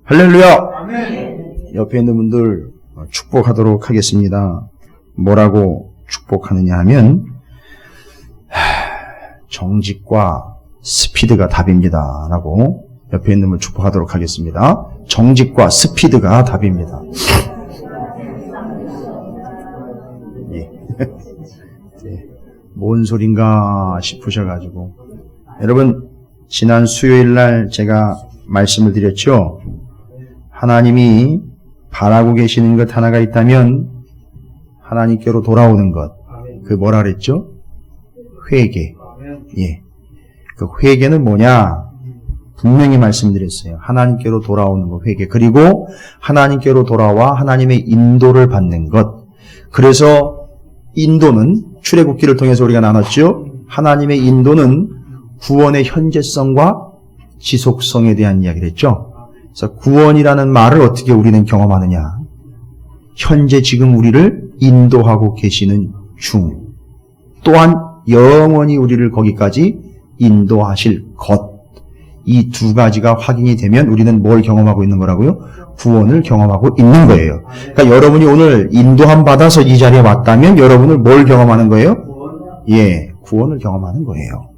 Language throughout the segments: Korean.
할렐루야! 아멘. 옆에 있는 분들 축복하도록 하겠습니다. 뭐라고 축복하느냐 하면 정직과 스피드가 답입니다. 라고 옆에 있는 분 축복하도록 하겠습니다. 정직과 스피드가 답입니다. 예. 뭔 소린가 싶으셔가지고 여러분 지난 수요일날 제가 말씀을 드렸죠. 하나님이 바라고 계시는 것 하나가 있다면 하나님께로 돌아오는 것. 그 뭐라 그랬죠? 회개. 예. 그 회개는 뭐냐? 분명히 말씀드렸어요. 하나님께로 돌아오는 것, 회개. 그리고 하나님께로 돌아와 하나님의 인도를 받는 것. 그래서 인도는 출애굽기를 통해서 우리가 나눴죠. 하나님의 인도는 구원의 현재성과 지속성에 대한 이야기를 했죠. 그래서 구원이라는 말을 어떻게 우리는 경험하느냐. 현재 지금 우리를 인도하고 계시는 중. 또한 영원히 우리를 거기까지 인도하실 것. 이 두 가지가 확인이 되면 우리는 뭘 경험하고 있는 거라고요? 구원을 경험하고 있는 거예요. 그러니까 여러분이 오늘 인도함 받아서 이 자리에 왔다면 여러분을 뭘 경험하는 거예요? 예, 구원을 경험하는 거예요.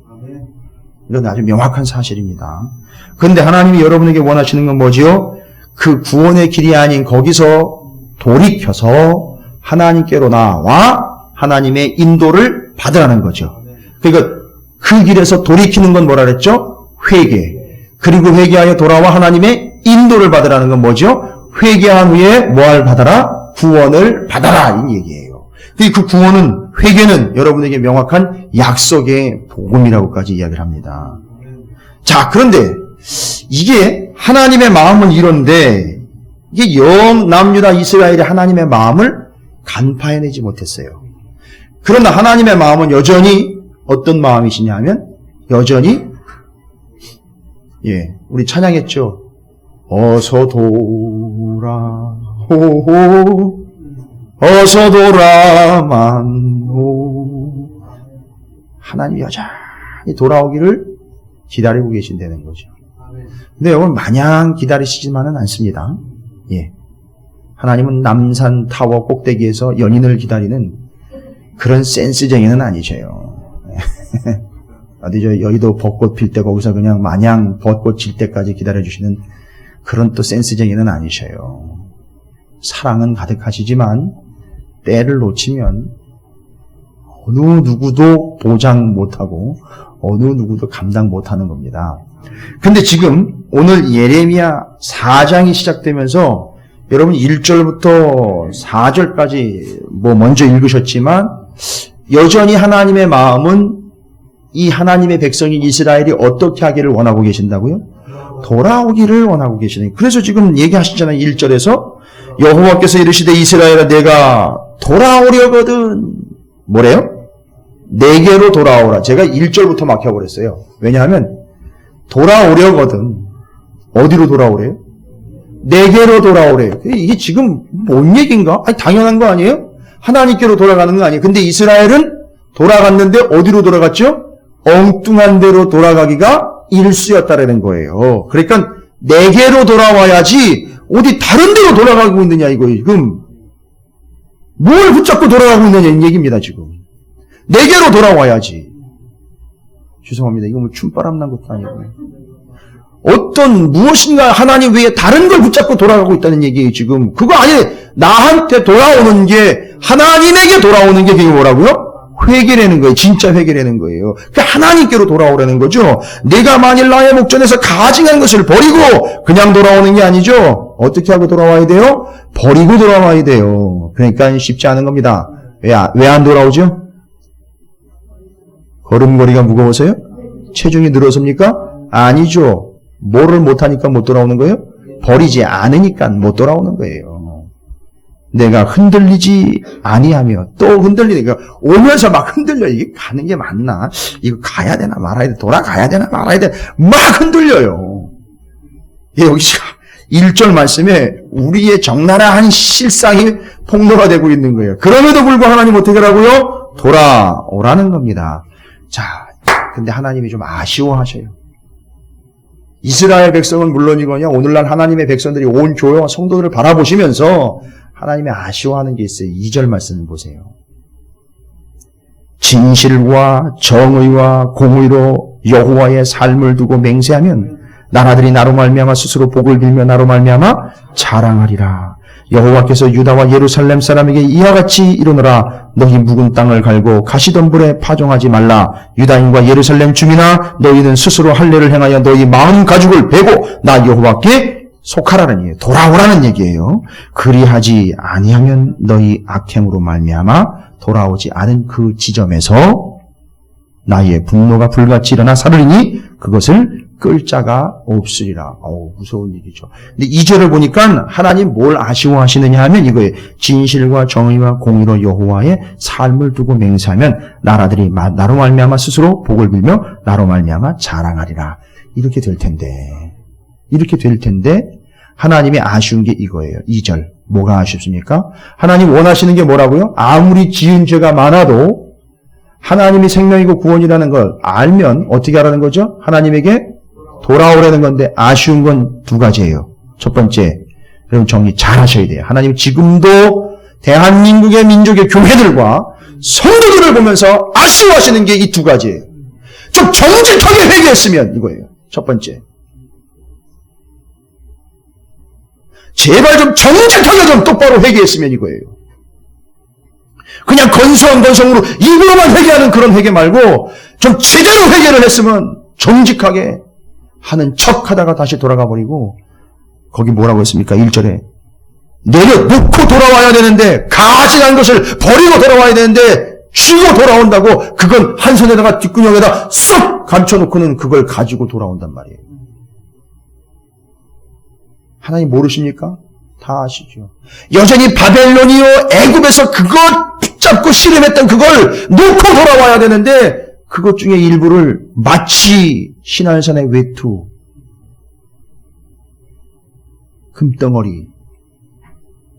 이건 아주 명확한 사실입니다. 그런데 하나님이 여러분에게 원하시는 건 뭐지요? 그 구원의 길이 아닌 거기서 돌이켜서 하나님께로 나와 하나님의 인도를 받으라는 거죠. 그러니까 그 길에서 돌이키는 건 뭐라 그랬죠? 회개. 그리고 회개하여 돌아와 하나님의 인도를 받으라는 건 뭐죠? 회개한 후에 뭐를 받아라? 구원을 받아라. 이 얘기예요. 그 구원은, 회개는 여러분에게 명확한 약속의 복음이라고까지 이야기를 합니다. 자, 그런데 이게 하나님의 마음은 이런데 이게 남유다 이스라엘이 하나님의 마음을 간파해내지 못했어요. 그러나 하나님의 마음은 여전히 어떤 마음이시냐 하면 여전히 우리 찬양했죠. 어서 돌아오호 어서 돌아만오. 하나님이 여전히 돌아오기를 기다리고 계신다는 거죠. 근데 여러분 마냥 기다리시지만은 않습니다. 예. 하나님은 남산 타워 꼭대기에서 연인을 기다리는 그런 센스쟁이는 아니셔요. 어디죠? 여의도 벚꽃 필 때 거기서 그냥 마냥 벚꽃 질 때까지 기다려주시는 그런 또 센스쟁이는 아니셔요. 사랑은 가득하시지만 때를 놓치면 어느 누구도 보장 못하고 어느 누구도 감당 못하는 겁니다. 근데 지금 오늘 예레미야 4장이 시작되면서 여러분 1절부터 4절까지 먼저 읽으셨지만 여전히 하나님의 마음은 이 하나님의 백성인 이스라엘이 어떻게 하기를 원하고 계신다고요? 돌아오기를 원하고 계시네. 그래서 지금 얘기하시잖아요. 1절에서 여호와께서 이르시되 이스라엘아 내가 돌아오려거든. 뭐래요? 내게로 돌아오라. 제가 1절부터 막혀버렸어요. 왜냐하면 돌아오려거든. 어디로 돌아오래요? 내게로 돌아오래. 이게 지금 뭔 얘기인가? 아니 당연한 거 아니에요? 하나님께로 돌아가는 거 아니에요? 근데 이스라엘은 돌아갔는데 어디로 돌아갔죠? 엉뚱한 데로 돌아가기가 일쑤였다라는 거예요. 그러니까 내게로 돌아와야지 어디 다른 데로 돌아가고 있느냐 이거 지금 뭘 붙잡고 돌아가고 있느냐 이 얘기입니다 지금. 내게로 돌아와야지. 죄송합니다. 이거 춤바람 난 것도 아니고 어떤 무엇인가 하나님 외에 다른 걸 붙잡고 돌아가고 있다는 얘기예요 지금. 그거 아니에요. 나한테 돌아오는 게 하나님에게 돌아오는 게 그게 뭐라고요? 회개라는 거예요. 진짜 회개라는 거예요. 그러니까 하나님께로 돌아오라는 거죠. 내가 만일 나의 목전에서 가증한 것을 버리고 그냥 돌아오는 게 아니죠. 어떻게 하고 돌아와야 돼요? 버리고 돌아와야 돼요. 그러니까 쉽지 않은 겁니다. 왜 안 돌아오죠? 걸음걸이가 무거워서요? 체중이 늘어섭니까? 아니죠. 뭐를 못하니까 못 돌아오는 거예요? 버리지 않으니까 못 돌아오는 거예요. 내가 흔들리지 아니하며 또 흔들리니까 오면서 막 흔들려. 이게 가는 게 맞나? 이거 가야 되나 말아야 돼? 돌아가야 되나 말아야 돼? 막 흔들려요. 여기 1절 말씀에 우리의 적나라한 실상이 폭로가 되고 있는 거예요. 그럼에도 불구하고 하나님 어떻게 하라고요? 돌아오라는 겁니다. 자, 근데 하나님이 좀 아쉬워하셔요. 이스라엘 백성은 물론이거냐 오늘날 하나님의 백성들이 온 교회와 성도들을 바라보시면서 하나님의 아쉬워하는 게 있어요. 2절 말씀을 보세요. 진실과 정의와 공의로 여호와의 삶을 두고 맹세하면 나라들이 나로 말미암아 스스로 복을 빌며 나로 말미암아 자랑하리라. 여호와께서 유다와 예루살렘 사람에게 이와 같이 이르노라. 너희 묵은 땅을 갈고 가시덤불에 파종하지 말라. 유다인과 예루살렘 주민아 너희는 스스로 할례를 행하여 너희 마음 가죽을 베고 나 여호와께 속하라는 얘기예요. 돌아오라는 얘기예요. 그리하지 아니하면 너희 악행으로 말미암아 돌아오지 않은 그 지점에서 나의 분노가 불같이 일어나 사르리니 그것을 끌 자가 없으리라. 무서운 얘기죠. 근데 2절을 보니까 하나님 뭘 아쉬워하시느냐 하면 이거예요. 진실과 정의와 공의로 여호와의 삶을 두고 맹세하면 나라들이 나로 말미암아 스스로 복을 빌며 나로 말미암아 자랑하리라. 이렇게 될 텐데 하나님이 아쉬운 게 이거예요. 2절. 뭐가 아쉽습니까? 하나님 원하시는 게 뭐라고요? 아무리 지은 죄가 많아도 하나님이 생명이고 구원이라는 걸 알면 어떻게 하라는 거죠? 하나님에게 돌아오라는 건데 아쉬운 건 두 가지예요. 첫 번째, 여러분 정리 잘 하셔야 돼요. 하나님 지금도 대한민국의 민족의 교회들과 성도들을 보면서 아쉬워하시는 게 이 두 가지예요. 좀 정직하게 회개했으면 이거예요. 첫 번째. 제발 좀 정직하게 좀 똑바로 회개했으면 이거예요. 그냥 건성으로 입으로만 회개하는 그런 회개 말고 좀 제대로 회개를 했으면 정직하게 하는 척 하다가 다시 돌아가 버리고 거기 뭐라고 했습니까? 1절에 내려놓고 돌아와야 되는데 가증한 것을 버리고 돌아와야 되는데 쉬고 돌아온다고 그건 한 손에다가 뒷구녕에다 쏙 감춰놓고는 그걸 가지고 돌아온단 말이에요. 하나님 모르십니까? 다 아시죠. 여전히 바벨론이요 애굽에서 그것 붙잡고 씨름했던 그걸 놓고 돌아와야 되는데 그것 중에 일부를 마치 시날산의 외투, 금덩어리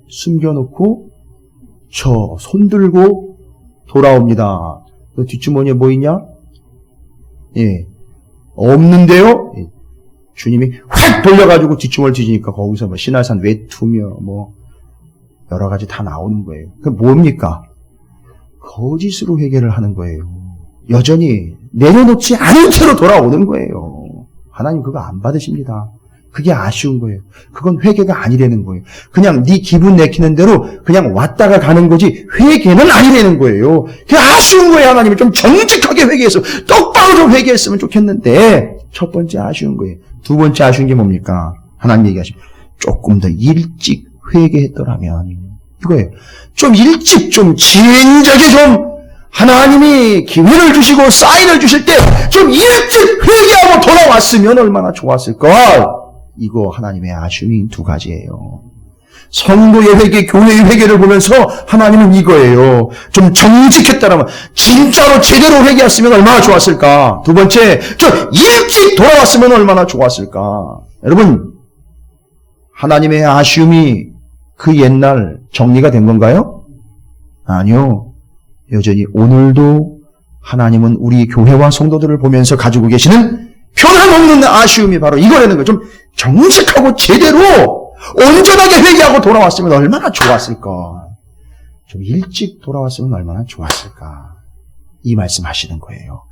숨겨놓고 저 손들고 돌아옵니다. 너 뒷주머니에 뭐 있냐? 예, 없는데요? 예. 주님이 확 돌려가지고 뒷주머니를 뒤지니까 거기서 뭐 시날산 외투며 뭐 여러 가지 다 나오는 거예요. 그게 뭡니까? 거짓으로 회개를 하는 거예요. 여전히 내려놓지 않은 채로 돌아오는 거예요. 하나님 그거 안 받으십니다. 그게 아쉬운 거예요. 그건 회개가 아니라는 거예요. 그냥 네 기분 내키는 대로 그냥 왔다가 가는 거지 회개는 아니라는 거예요. 그게 아쉬운 거예요. 하나님이 좀 정직하게 회개해서 똑바로 좀 회개했으면 좋겠는데 첫 번째 아쉬운 거예요. 두 번째 아쉬운 게 뭡니까? 하나님 얘기하시면 조금 더 일찍 회개했더라면 이거예요. 좀 일찍 좀 진작에 좀 하나님이 기회를 주시고 사인을 주실 때 좀 일찍 회개하고 돌아왔으면 얼마나 좋았을까? 이거 하나님의 아쉬움이 두 가지예요. 성도의 회개, 교회의 회개를 보면서 하나님은 이거예요. 좀 정직했다라면 진짜로 제대로 회개했으면 얼마나 좋았을까? 두 번째, 좀 일찍 돌아왔으면 얼마나 좋았을까? 여러분, 하나님의 아쉬움이 그 옛날 정리가 된 건가요? 아니요. 여전히 오늘도 하나님은 우리 교회와 성도들을 보면서 가지고 계시는 변함없는 아쉬움이 바로 이거라는 거예요. 좀 정직하고 제대로 온전하게 회개하고 돌아왔으면 얼마나 좋았을까. 좀 일찍 돌아왔으면 얼마나 좋았을까. 이 말씀 하시는 거예요.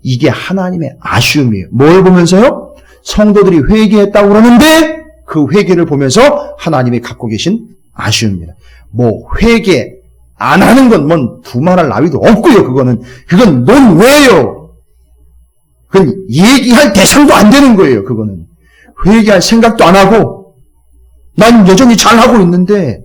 이게 하나님의 아쉬움이에요. 뭘 보면서요? 성도들이 회개했다고 그러는데 그 회개를 보면서 하나님이 갖고 계신 아쉬움입니다. 뭐 회개 안 하는 건 뭔 두말할 나위도 없고요. 그건 논외예요. 그건 얘기할 대상도 안 되는 거예요. 그거는 회개할 생각도 안 하고 난 여전히 잘하고 있는데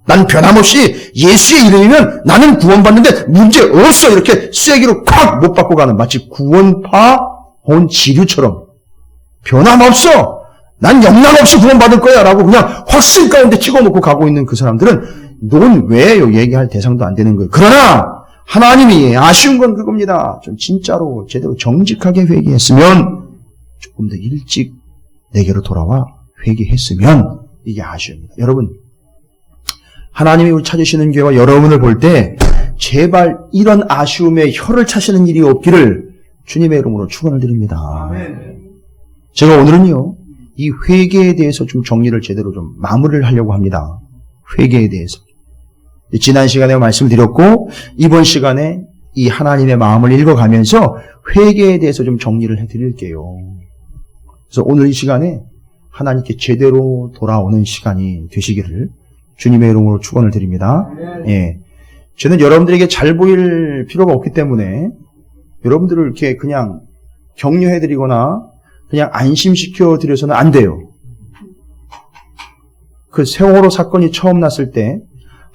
난 변함없이 예수의 이름이면 나는 구원받는데 문제 없어 이렇게 쐐기로 콱 못 받고 가는 마치 구원파 온 지류처럼 변함없어 난 영락없이 구원받을 거야 라고 그냥 확신 가운데 찍어놓고 가고 있는 그 사람들은 논외예요. 얘기할 대상도 안 되는 거예요. 그러나 하나님이 아쉬운 건 그겁니다. 좀 진짜로 제대로 정직하게 회개했으면 조금 더 일찍 내게로 돌아와 회개했으면 이게 아쉬움입니다. 여러분 하나님이 우리 찾으시는 교회와 여러분을 볼 때 제발 이런 아쉬움에 혀를 차시는 일이 없기를 주님의 이름으로 축원을 드립니다. 제가 오늘은요, 이 회개에 대해서 좀 정리를 제대로 좀 마무리를 하려고 합니다. 회개에 대해서. 지난 시간에 말씀드렸고, 이번 시간에 이 하나님의 마음을 읽어가면서 회개에 대해서 좀 정리를 해드릴게요. 그래서 오늘 이 시간에 하나님께 제대로 돌아오는 시간이 되시기를 주님의 이름으로 축원을 드립니다. 예. 저는 여러분들에게 잘 보일 필요가 없기 때문에 여러분들을 이렇게 그냥 격려해드리거나 그냥 안심시켜드려서는 안 돼요. 그 세월호 사건이 처음 났을 때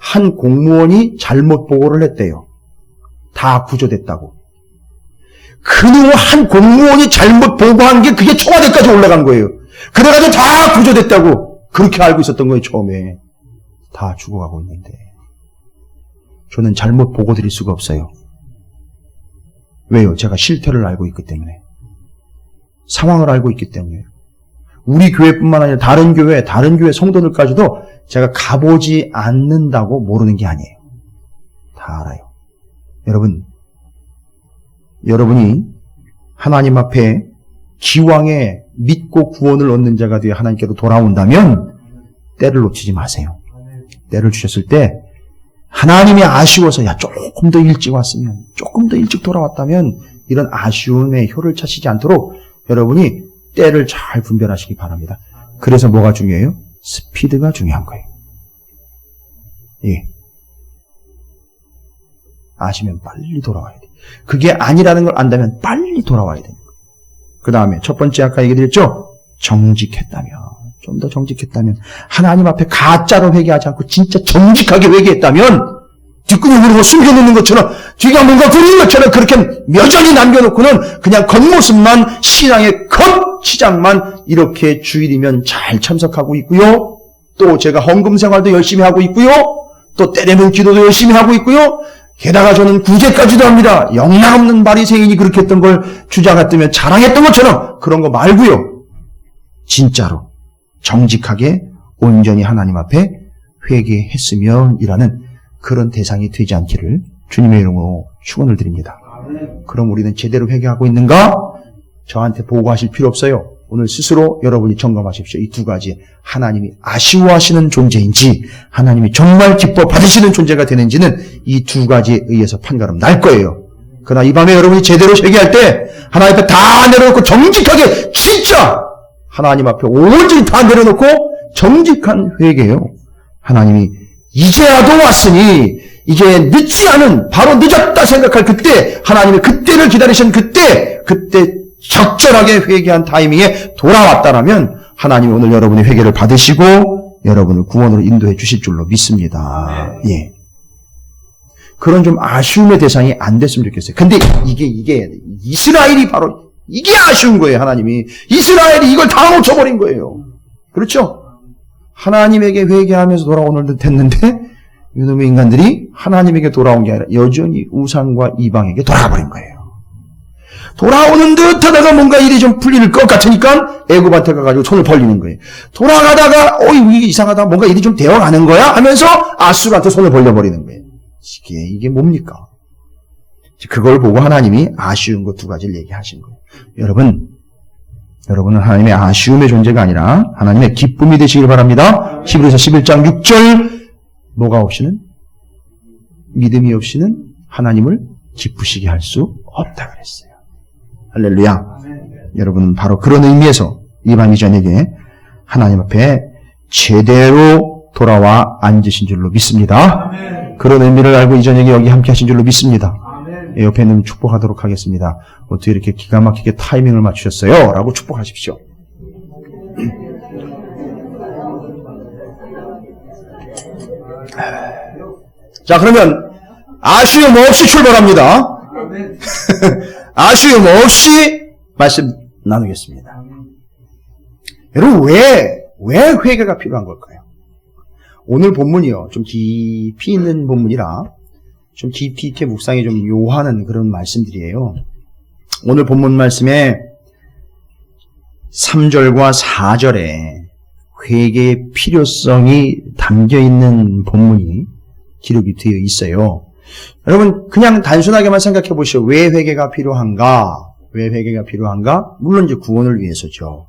한 공무원이 잘못 보고를 했대요. 다 구조됐다고. 그놈 한 공무원이 잘못 보고한 게 그게 청와대까지 올라간 거예요. 그래가지고 다 구조됐다고 그렇게 알고 있었던 거예요. 처음에. 다 죽어가고 있는데 저는 잘못 보고 드릴 수가 없어요. 왜요? 제가 실태를 알고 있기 때문에. 상황을 알고 있기 때문에. 우리 교회뿐만 아니라 다른 교회 성도들까지도 제가 가보지 않는다고 모르는 게 아니에요. 다 알아요. 여러분이 하나님 앞에 기왕에 믿고 구원을 얻는 자가 되어 하나님께로 돌아온다면 때를 놓치지 마세요. 때를 주셨을 때 하나님이 아쉬워서 조금 더 일찍 왔으면, 조금 더 일찍 돌아왔다면 이런 아쉬움의 효를 차시지 않도록 여러분이 때를 잘 분별하시기 바랍니다. 그래서 뭐가 중요해요? 스피드가 중요한 거예요. 예. 아시면 빨리 돌아와야 돼요. 그게 아니라는 걸 안다면 빨리 돌아와야 돼요. 그 다음에 첫 번째 아까 얘기드렸죠? 정직했다면, 좀 더 정직했다면, 하나님 앞에 가짜로 회개하지 않고 진짜 정직하게 회개했다면, 뒷구멍으로 뭐 숨겨놓는 것처럼, 뒤가 뭔가 그리는 것처럼 그렇게 여전히 남겨놓고는 그냥 겉모습만, 신앙의 겉치장만 이렇게 주일이면 잘 참석하고 있고요. 또 제가 헌금 생활도 열심히 하고 있고요. 또 때리는 기도도 열심히 하고 있고요. 게다가 저는 구제까지도 합니다. 영락없는 바리새인이 그렇게 했던 걸 주장했다면 자랑했던 것처럼 그런 거 말고요. 진짜로 정직하게 온전히 하나님 앞에 회개했으면이라는 그런 대상이 되지 않기를 주님의 이름으로 축원을 드립니다. 그럼 우리는 제대로 회개하고 있는가? 저한테 보고하실 필요 없어요. 오늘 스스로 여러분이 점검하십시오. 이 두 가지, 하나님이 아쉬워하시는 존재인지 하나님이 정말 기뻐 받으시는 존재가 되는지는 이 두 가지에 의해서 판가름 날 거예요. 그러나 이 밤에 여러분이 제대로 회개할 때 하나님 앞에 다 내려놓고 정직하게 진짜 하나님 앞에 온전히 다 내려놓고 정직한 회개예요. 하나님이 이제라도 왔으니 이제 늦지 않은, 바로 늦었다 생각할 그때, 하나님의 그때를 기다리신 그때 적절하게 회개한 타이밍에 돌아왔다라면 하나님이 오늘 여러분의 회개를 받으시고 여러분을 구원으로 인도해 주실 줄로 믿습니다. 예. 그런 좀 아쉬움의 대상이 안 됐으면 좋겠어요. 근데 이게 이스라엘이 바로 이게 아쉬운 거예요. 하나님이 이스라엘이 이걸 다 놓쳐버린 거예요. 그렇죠? 하나님에게 회개하면서 돌아오는 듯 했는데 이놈의 인간들이 하나님에게 돌아온 게 아니라 여전히 우상과 이방에게 돌아버린 거예요. 돌아오는 듯 하다가 뭔가 일이 좀 풀릴 것 같으니까 애굽한테 가가지고 손을 벌리는 거예요. 돌아가다가 이게 이상하다, 뭔가 일이 좀 되어가는 거야 하면서 아수르한테 손을 벌려버리는 거예요. 이게 뭡니까? 그걸 보고 하나님이 아쉬운 것 두 가지를 얘기하신 거예요. 여러분은 하나님의 아쉬움의 존재가 아니라 하나님의 기쁨이 되시길 바랍니다. 히브리서 11장 6절, 뭐가 없이는? 믿음이 없이는 하나님을 기쁘시게 할 수 없다 그랬어요. 할렐루야. 여러분은 바로 그런 의미에서 이 밤이 저녁에 하나님 앞에 제대로 돌아와 앉으신 줄로 믿습니다. 그런 의미를 알고 이 저녁에 여기 함께 하신 줄로 믿습니다. 옆에 있는 축복하도록 하겠습니다. 어떻게 이렇게 기가 막히게 타이밍을 맞추셨어요? 라고 축복하십시오. 자, 그러면 아쉬움 없이 출발합니다. 아쉬움 없이 말씀 나누겠습니다. 여러분, 왜 회개가 필요한 걸까요? 오늘 본문이요, 좀 깊이 있는 본문이라 좀 깊이 있게 묵상이 좀 요하는 그런 말씀들이에요. 오늘 본문 말씀에 3절과 4절에 회개의 필요성이 담겨있는 본문이 기록이 되어 있어요. 여러분, 그냥 단순하게만 생각해 보시오. 왜 회개가 필요한가? 왜 회개가 필요한가? 물론 이제 구원을 위해서죠.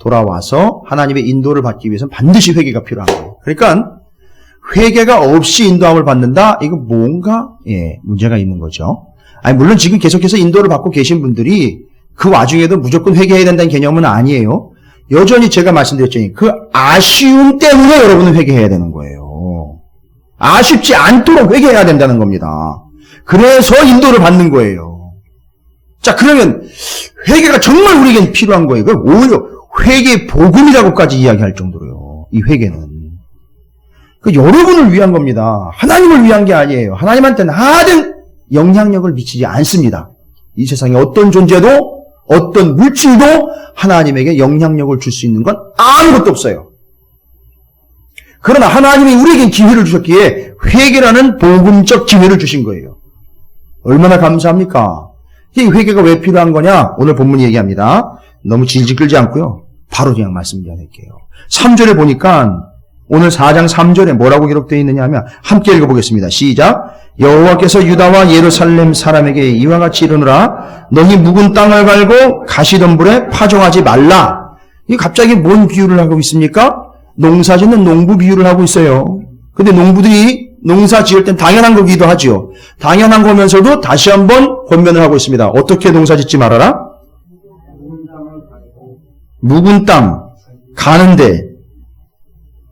돌아와서 하나님의 인도를 받기 위해서는 반드시 회개가 필요한 거예요. 그러니까 회개가 없이 인도함을 받는다? 이거 뭔가 문제가 있는 거죠. 아니 물론 지금 계속해서 인도를 받고 계신 분들이 그 와중에도 무조건 회개해야 된다는 개념은 아니에요. 여전히 제가 말씀드렸잖아요. 그 아쉬움 때문에 여러분은 회개해야 되는 거예요. 아쉽지 않도록 회개해야 된다는 겁니다. 그래서 인도를 받는 거예요. 자, 그러면 회개가 정말 우리에겐 필요한 거예요. 오히려 회개 복음이라고까지 이야기할 정도로요. 이 회개는. 여러분을 위한 겁니다. 하나님을 위한 게 아니에요. 하나님한테는 하등 영향력을 미치지 않습니다. 이 세상에 어떤 존재도 어떤 물질도 하나님에게 영향력을 줄 수 있는 건 아무것도 없어요. 그러나 하나님이 우리에게 기회를 주셨기에 회개라는 복음적 기회를 주신 거예요. 얼마나 감사합니까? 이 회개가 왜 필요한 거냐? 오늘 본문이 얘기합니다. 너무 질질 끌지 않고요. 바로 그냥 말씀드릴게요. 3절에 보니까 오늘 4장 3절에 뭐라고 기록되어 있느냐 하면 함께 읽어보겠습니다. 시작. 여호와께서 유다와 예루살렘 사람에게 이와 같이 이르노라. 너희 묵은 땅을 갈고 가시덤불에 파종하지 말라. 이 갑자기 뭔 비유를 하고 있습니까? 농사 짓는 농부 비유를 하고 있어요. 근데 농부들이 농사 지을 땐 당연한 거기도 하지요. 당연한 거면서도 다시 한번 권면을 하고 있습니다. 어떻게 농사 짓지 말아라? 묵은 땅 가는데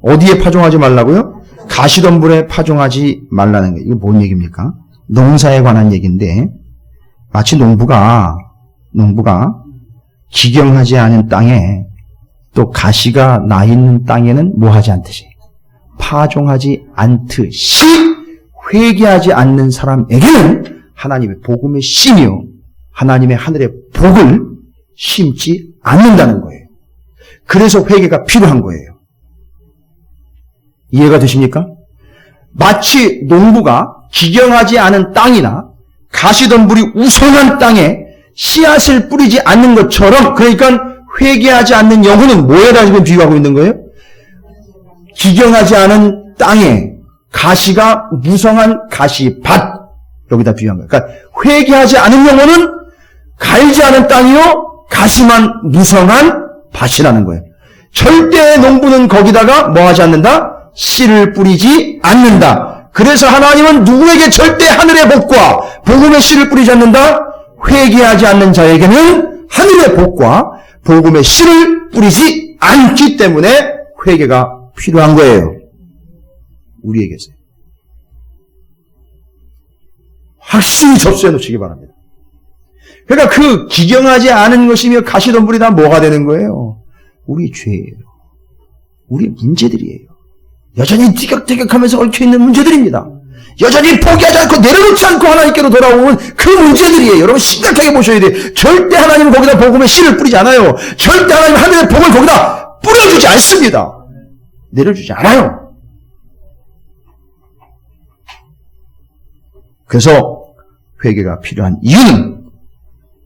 어디에 파종하지 말라고요? 가시덤불에 파종하지 말라는 거예요. 이거 뭔 얘기입니까? 농사에 관한 얘기인데 마치 농부가 기경하지 않은 땅에 또 가시가 나 있는 땅에는 뭐 하지 않듯이 파종하지 않듯이 회개하지 않는 사람에게는 하나님의 복음의 씨며 하나님의 하늘의 복을 심지 않는다는 거예요. 그래서 회개가 필요한 거예요. 이해가 되십니까? 마치 농부가 기경하지 않은 땅이나 가시덤불이 우선한 땅에 씨앗을 뿌리지 않는 것처럼, 그러니까 회개하지 않는 영혼은 뭐에다 지금 비유하고 있는 거예요? 기경하지 않은 땅에 가시가 무성한 가시밭, 여기다 비유한 거예요. 그러니까 회개하지 않은 영혼은 갈지 않은 땅이요 가시만 무성한 밭이라는 거예요. 절대 농부는 거기다가 뭐 하지 않는다? 씨를 뿌리지 않는다. 그래서 하나님은 누구에게 절대 하늘의 복과 복음의 씨를 뿌리지 않는다? 회개하지 않는 자에게는 하늘의 복과 복음의 씨를 뿌리지 않기 때문에 회개가 필요한 거예요. 우리에게서. 확실히 접수해 놓치기 바랍니다. 그러니까 그 기경하지 않은 것이며 가시덤불이 다 뭐가 되는 거예요? 우리 죄예요. 우리의 문제들이에요. 여전히 티격태격하면서 얽혀있는 문제들입니다. 여전히 포기하지 않고 내려놓지 않고 하나님께로 돌아오는 그 문제들이에요. 여러분 심각하게 보셔야 돼요. 절대 하나님은 거기다 복음의 씨를 뿌리지 않아요. 절대 하나님 하늘의 복을 거기다 뿌려주지 않습니다. 내려주지 않아요. 그래서 회개가 필요한 이유는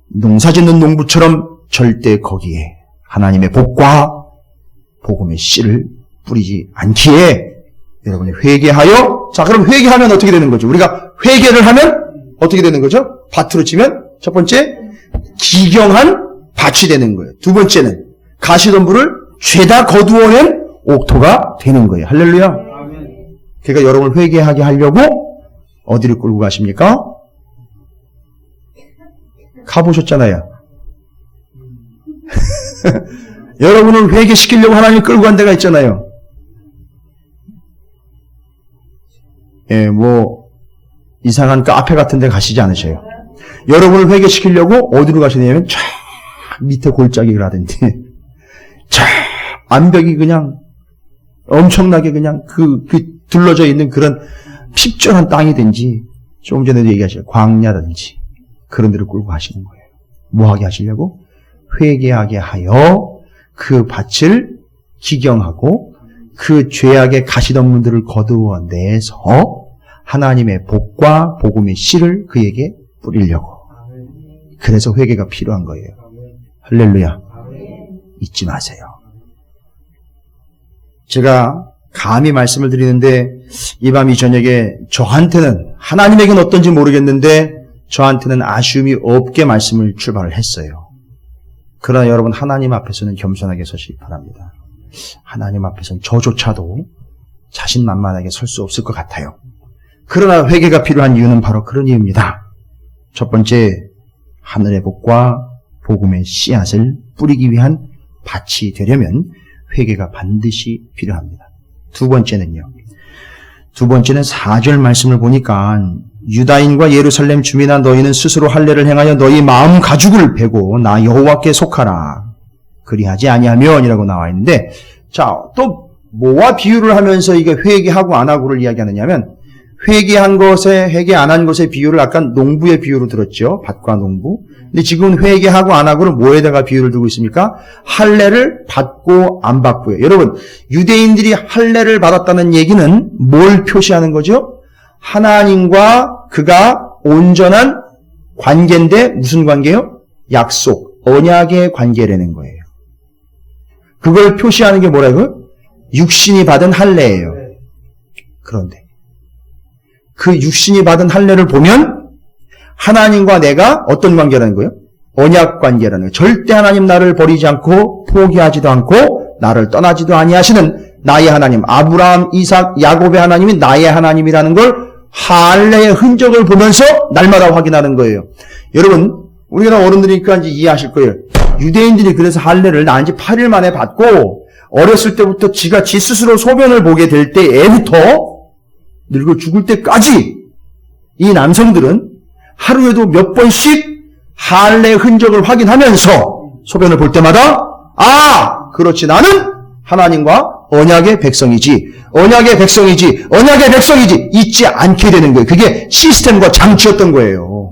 농사짓는 농부처럼 절대 거기에 하나님의 복과 복음의 씨를 뿌리지 않기에 여러분이 회개하여, 자 그럼 회개하면 어떻게 되는 거죠? 우리가 회개를 하면 어떻게 되는 거죠? 밭으로 치면 첫 번째 기경한 밭이 되는 거예요. 두 번째는 가시덤불을 죄다 거두어낸 옥토가 되는 거예요. 할렐루야. 그러니까 여러분을 회개하게 하려고 어디를 끌고 가십니까? 가보셨잖아요. 여러분을 회개시키려고 하나님이 끌고 간 데가 있잖아요. 예, 이상한 카페 같은 데 가시지 않으셔요. 여러분을 회개시키려고 어디로 가시냐면, 저 밑에 골짜기를 하든지, 저 암벽이 그냥 엄청나게 그냥 둘러져 있는 그런 핍절한 땅이든지, 조금 전에도 얘기하셨죠. 광야든지, 그런 데를 끌고 가시는 거예요. 뭐 하게 하시려고? 회개하게 하여 그 밭을 기경하고 그 죄악의 가시덤불들을 거두어내서 하나님의 복과 복음의 씨를 그에게 뿌리려고. 그래서 회개가 필요한 거예요. 할렐루야. 잊지 마세요. 제가 감히 말씀을 드리는데 이 밤 이 저녁에 저한테는 하나님에게는 어떤지 모르겠는데 저한테는 아쉬움이 없게 말씀을 출발을 했어요. 그러나 여러분 하나님 앞에서는 겸손하게 서시기 바랍니다. 하나님 앞에서는 저조차도 자신만만하게 설 수 없을 것 같아요. 그러나 회개가 필요한 이유는 바로 그런 이유입니다. 첫 번째, 하늘의 복과 복음의 씨앗을 뿌리기 위한 밭이 되려면 회개가 반드시 필요합니다. 두 번째는 4절 말씀을 보니까 유다인과 예루살렘 주민아 너희는 스스로 할례를 행하여 너희 마음 가죽을 베고 나 여호와께 속하라. 그리하지 아니하면 이라고 나와 있는데, 자, 또 뭐와 비유를 하면서 이게 회개하고 안 하고를 이야기하느냐면, 회개한 것에 회개 안 한 것의 비유를 아까 농부의 비유로 들었죠. 밭과 농부. 근데 지금은 회개하고 안 하고를 뭐에다가 비유를 두고 있습니까? 할례를 받고 안 받고요. 여러분, 유대인들이 할례를 받았다는 얘기는 뭘 표시하는 거죠? 하나님과 그가 온전한 관계인데 무슨 관계요? 약속, 언약의 관계라는 거예요. 그걸 표시하는 게 뭐라고요? 육신이 받은 할례예요. 그런데 그 육신이 받은 할례를 보면 하나님과 내가 어떤 관계라는 거예요? 언약 관계라는 거예요. 절대 하나님 나를 버리지 않고 포기하지도 않고 나를 떠나지도 아니하시는 나의 하나님, 아브라함, 이삭, 야곱의 하나님이 나의 하나님이라는 걸 할례의 흔적을 보면서 날마다 확인하는 거예요. 여러분, 우리나라 어른들이니까 이제 이해하실 거예요. 유대인들이 그래서 할례를 난 지 8일 만에 받고 어렸을 때부터 지가 지 스스로 소변을 보게 될 때부터 늙어 죽을 때까지 이 남성들은 하루에도 몇 번씩 할례의 흔적을 확인하면서 소변을 볼 때마다 그렇지 나는 하나님과 언약의 백성이지 잊지 않게 되는 거예요. 그게 시스템과 장치였던 거예요.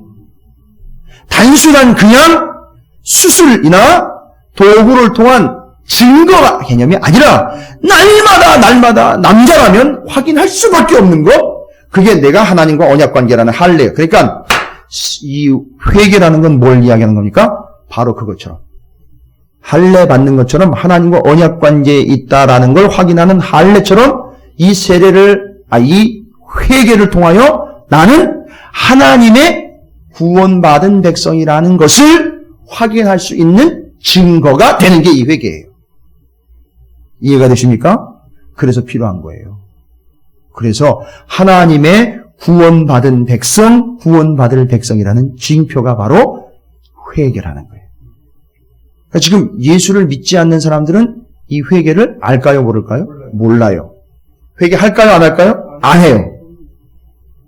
단순한 그냥 수술이나 도구를 통한 증거가 개념이 아니라 날마다 남자라면 확인할 수밖에 없는 거, 그게 내가 하나님과 언약관계라는 할례예요. 그러니까 이 회개라는 건 뭘 이야기하는 겁니까? 바로 그것처럼 할례 받는 것처럼 하나님과 언약관계에 있다라는 걸 확인하는 할례처럼 이 회개를 통하여 나는 하나님의 구원받은 백성이라는 것을 확인할 수 있는 증거가 되는 게 이 회개예요. 이해가 되십니까? 그래서 필요한 거예요. 그래서 하나님의 구원받은 백성, 구원받을 백성이라는 징표가 바로 회개라는 거예요. 그러니까 지금 예수를 믿지 않는 사람들은 이 회개를 알까요, 모를까요? 몰라요. 회개할까요, 안 할까요? 안 해요.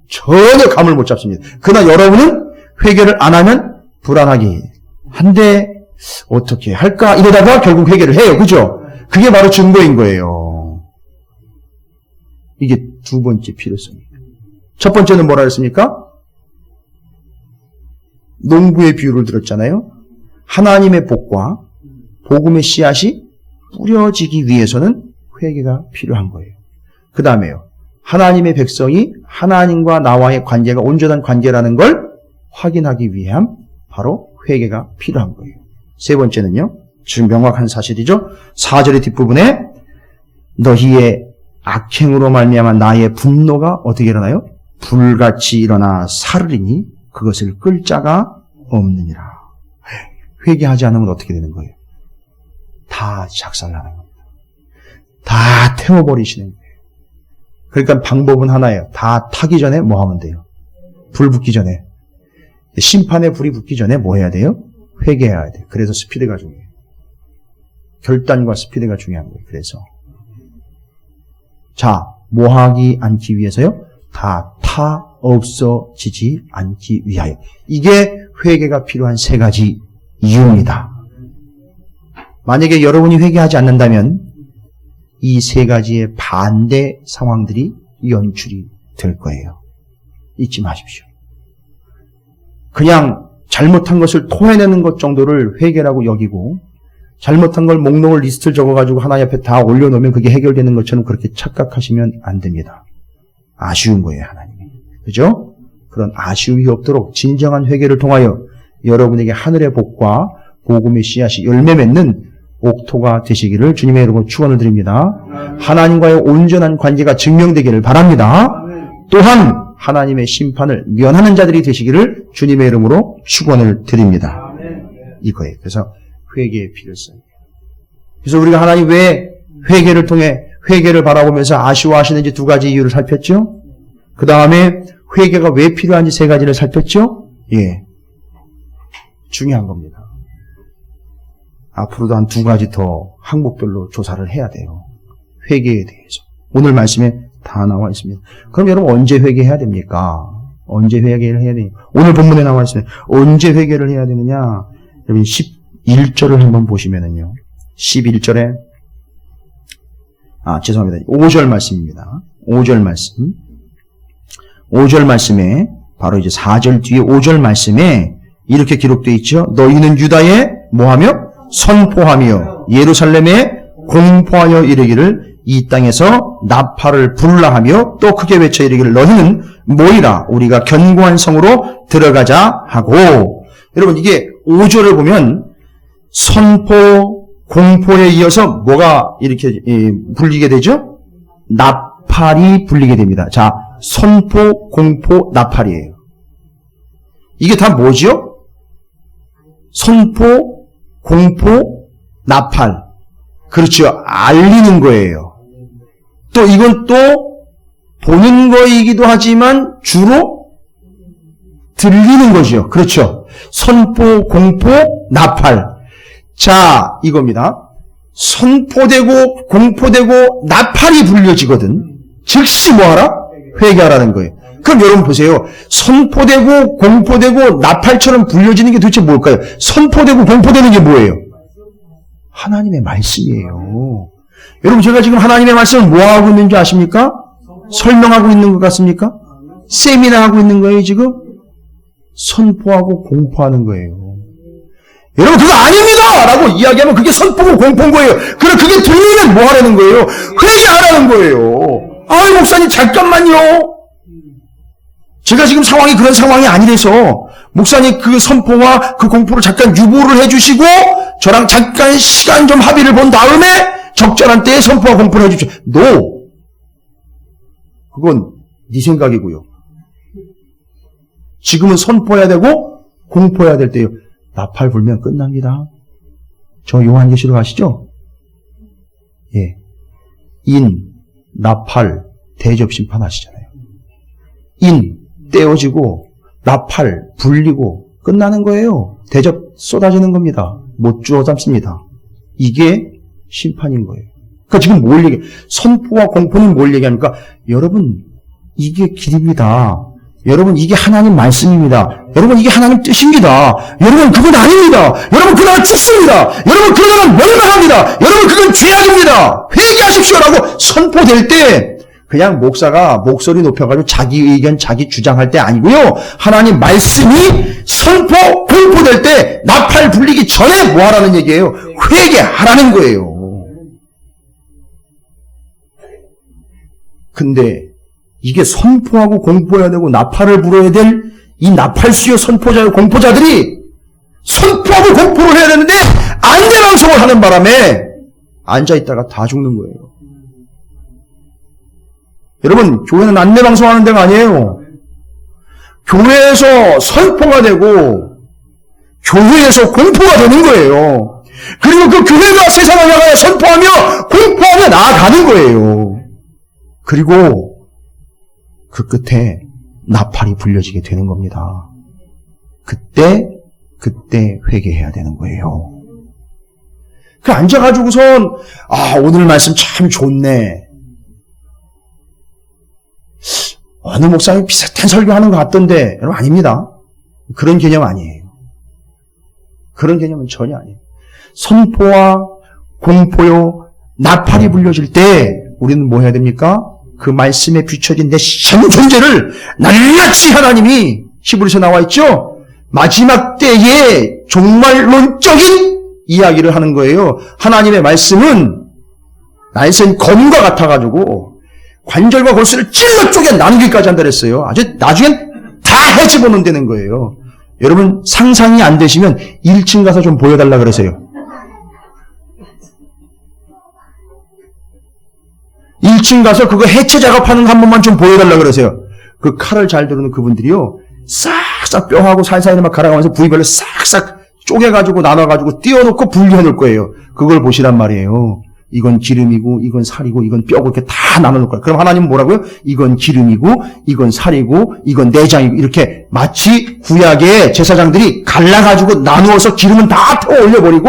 전혀 감을 못 잡습니다. 그러나 여러분은 회개를 안 하면 불안하게 한데 어떻게 할까 이러다가 결국 회개를 해요. 그죠? 그게 바로 증거인 거예요. 이게 두 번째 필요성이에요. 첫 번째는 뭐라 했습니까? 농부의 비유를 들었잖아요. 하나님의 복과 복음의 씨앗이 뿌려지기 위해서는 회개가 필요한 거예요. 그 다음에요. 하나님의 백성이 하나님과 나와의 관계가 온전한 관계라는 걸 확인하기 위함 바로 회개가 필요한 거예요. 세 번째는요. 지금 명확한 사실이죠. 4절의 뒷부분에 너희의 악행으로 말미암아 나의 분노가 어떻게 일어나요? 불같이 일어나 사르리니 그것을 끌 자가 없느니라. 회개하지 않으면 어떻게 되는 거예요? 다 작살나는 겁니다. 다 태워버리시는 거예요. 그러니까 방법은 하나예요. 다 타기 전에 뭐 하면 돼요? 불 붙기 전에. 심판의 불이 붙기 전에 뭐 해야 돼요? 회개해야 돼요. 그래서 스피드가 중요해요. 결단과 스피드가 중요한 거예요. 그래서 자, 뭐 하기 않기 위해서요? 다 없어지지 않기 위하여. 이게 회개가 필요한 세 가지 이유입니다. 만약에 여러분이 회개하지 않는다면 이 세 가지의 반대 상황들이 연출이 될 거예요. 잊지 마십시오. 그냥 잘못한 것을 토해내는 것 정도를 회개라고 여기고 잘못한 걸 목록을 리스트를 적어가지고 하나님 앞에 다 올려놓으면 그게 해결되는 것처럼 그렇게 착각하시면 안 됩니다. 아쉬운 거예요, 하나님이. 그죠? 그런 아쉬움이 없도록 진정한 회개를 통하여 여러분에게 하늘의 복과 복음의 씨앗이 열매 맺는 옥토가 되시기를 주님의 이름으로 축원을 드립니다. 하나님과의 온전한 관계가 증명되기를 바랍니다. 또한 하나님의 심판을 면하는 자들이 되시기를 주님의 이름으로 축원을 드립니다. 이거예요. 그래서 회개의 필요성. 그래서 우리가 하나님 왜 회개를 통해 회개를 바라보면서 아쉬워하시는지 두 가지 이유를 살폈죠. 그 다음에 회개가 왜 필요한지 세 가지를 살폈죠. 예, 중요한 겁니다. 앞으로도 한 두 가지 더 항목별로 조사를 해야 돼요. 회개에 대해서. 오늘 말씀에 다 나와 있습니다. 그럼 여러분 언제 회개해야 됩니까? 언제 회개를 해야 되냐? 오늘 본문에 나와 있습니다. 언제 회개를 해야 되느냐? 여러분 11절을 한번 보시면은요. 11절에 죄송합니다. 5절 말씀입니다. 5절 말씀. 5절 말씀에 바로 이제 4절 뒤에 5절 말씀에 이렇게 기록되어 있죠. 너희는 유다에 뭐하며? 선포하며 예루살렘에 공포하여 이르기를 이 땅에서 나팔을 불라 하며 또 크게 외쳐 이르기를 너희는 모이라 우리가 견고한 성으로 들어가자 하고. 여러분 이게 5절을 보면 선포, 공포에 이어서 뭐가 이렇게 불리게 되죠? 나팔이 불리게 됩니다. 자, 선포, 공포, 나팔이에요. 이게 다 뭐죠? 선포, 공포, 나팔. 그렇죠. 알리는 거예요. 또 이건 또 보는 거이기도 하지만 주로 들리는 거죠. 그렇죠. 선포, 공포, 나팔. 자, 이겁니다. 선포되고 공포되고 나팔이 불려지거든. 즉시 뭐하라? 회개하라는 거예요. 그럼 여러분 보세요. 선포되고 공포되고 나팔처럼 불려지는 게 도대체 뭘까요? 선포되고 공포되는 게 뭐예요? 하나님의 말씀이에요. 여러분 제가 지금 하나님의 말씀을 뭐하고 있는지 아십니까? 설명하고 있는 것 같습니까? 세미나하고 있는 거예요 지금? 선포하고 공포하는 거예요. 여러분 그거 아닙니다! 라고 이야기하면 그게 선포고 공포인 거예요. 그럼 그게 들리면 뭐 하라는 거예요? 회개하라는 거예요. 아이 목사님 잠깐만요. 제가 지금 상황이 그런 상황이 아니라서 목사님 그 선포와 그 공포를 잠깐 유보를 해주시고 저랑 잠깐 시간 좀 합의를 본 다음에 적절한 때에 선포와 공포를 해주십시오. No. 그건 네 생각이고요. 지금은 선포해야 되고 공포해야 될 때요. 나팔 불면 끝납니다. 저 요한계시록 아시죠? 예. 인, 나팔, 대접심판 하시잖아요. 인, 떼어지고, 나팔, 불리고, 끝나는 거예요. 대접 쏟아지는 겁니다. 못 주워 담습니다. 이게 심판인 거예요. 그러니까 지금 뭘 얘기해? 선포와 공포는 뭘 얘기합니까? 여러분, 이게 길입니다. 여러분, 이게 하나님 말씀입니다. 여러분, 이게 하나님 뜻입니다. 여러분, 그건 아닙니다. 여러분, 그나마 죽습니다. 여러분, 그나마 멸망합니다. 여러분, 그건 죄악입니다. 회개하십시오라고 선포될 때 그냥 목사가 목소리 높여가지고 자기 의견, 자기 주장할 때 아니고요. 하나님 말씀이 선포, 공포될 때 나팔 불리기 전에 뭐 하라는 얘기예요? 회개하라는 거예요. 근데 이게 선포하고 공포해야 되고 나팔을 불어야 될 이 나팔수요 선포자요 공포자들이 선포하고 공포를 해야 되는데 안내방송을 하는 바람에 앉아있다가 다 죽는 거예요. 여러분 교회는 안내방송하는 데가 아니에요. 교회에서 선포가 되고 교회에서 공포가 되는 거예요. 그리고 그 교회가 세상을 향하여 선포하며 공포하며 나아가는 거예요. 그리고 그 끝에 나팔이 불려지게 되는 겁니다. 그때 회개해야 되는 거예요. 그 앉아가지고선 오늘 말씀 참 좋네. 어느 목사님이 비슷한 설교하는 것 같던데 여러분 아닙니다. 그런 개념 아니에요. 그런 개념은 전혀 아니에요. 선포와 공포요 나팔이 불려질 때 우리는 뭐 해야 됩니까? 그 말씀에 비춰진 내 전 존재를 낱낱이 하나님이 히브리서 나와 있죠? 마지막 때에 종말론적인 이야기를 하는 거예요. 하나님의 말씀은 나에선 검과 같아가지고 관절과 골수를 찔러 쪼개 나누기까지 한다 그랬어요. 아주 나중엔 다 해집어 놓는다는 거예요. 여러분 상상이 안 되시면 1층 가서 좀 보여달라 그러세요. 1층 가서 그거 해체 작업하는 거 한 번만 좀 보여달라 그러세요. 그 칼을 잘 다루는 그분들이요, 싹싹 뼈하고 살살이 막 갈아가면서 부위별로 싹싹 쪼개가지고 나눠가지고 띄워놓고 분리해놓을 거예요. 그걸 보시란 말이에요. 이건 기름이고, 이건 살이고, 이건 뼈고, 이렇게 다 나눠놓을 거예요. 그럼 하나님은 뭐라고요? 이건 기름이고, 이건 살이고, 이건 내장이고, 이렇게 마치 구약의 제사장들이 갈라가지고 나누어서 기름은 다 태워 올려버리고,